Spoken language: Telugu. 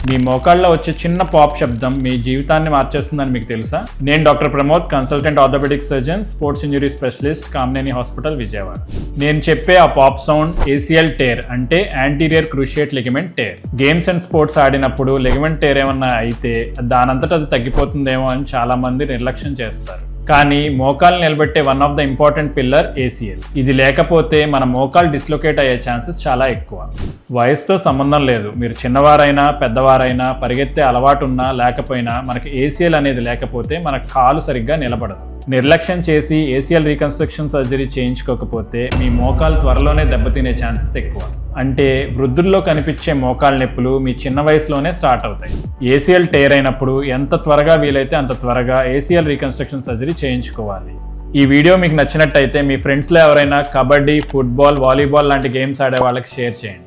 మీ మోకాళ్ళలో వచ్చే చిన్న పాప్ శబ్దం మీ జీవితాన్ని మార్చేస్తుందని మీకు తెలుసా? నేను doctor Pramod, consultant orthopaedic surgeon, sports injury specialist, Kamineni hospital, Vijayawada. నేను చెప్పే ఆ పాప్ సౌండ్ ఏసీఎల్ టేర్, అంటే anterior cruciate ligament tear. Games and sports ఆడినప్పుడు లిగమెంట్ టేర్ ఏమన్నా అయితే దానంతట అది తగ్గిపోతుందేమో అని చాలా మంది నిర్లక్ష్యం చేస్తారు. కానీ మోకాలు నిలబెట్టే one of the important pillar ACL. ఇది లేకపోతే మన మోకాలు డిస్లొకేట్ అయ్యే ఛాన్సెస్ చాలా ఎక్కువ. వయసుతో సంబంధం లేదు, మీరు చిన్నవారైనా పెద్దవారైనా, పరిగెత్తే అలవాటు ఉన్నా లేకపోయినా మనకి ఏసీఎల్ అనేది లేకపోతే మన కాలు సరిగ్గా నిలబడదు. నిర్లక్ష్యం చేసి ఏసీఎల్ రీకన్స్ట్రక్షన్ సర్జరీ చేయించుకోకపోతే మీ మోకాలు త్వరలోనే దెబ్బతినే ఛాన్సెస్ ఎక్కువ. అంటే వృద్ధుల్లో కనిపించే మోకాలు నొప్పులు మీ చిన్న వయసులోనే స్టార్ట్ అవుతాయి. ఏసీఎల్ టేర్ అయినప్పుడు ఎంత త్వరగా వీలైతే అంత త్వరగా ఏసీఎల్ రీకన్స్ట్రక్షన్ సర్జరీ చేయించుకోవాలి. ఈ వీడియో మీకు నచ్చినట్టయితే మీ ఫ్రెండ్స్లో ఎవరైనా కబడ్డీ, ఫుట్బాల్, వాలీబాల్ లాంటి గేమ్స్ ఆడే వాళ్ళకి షేర్ చేయండి.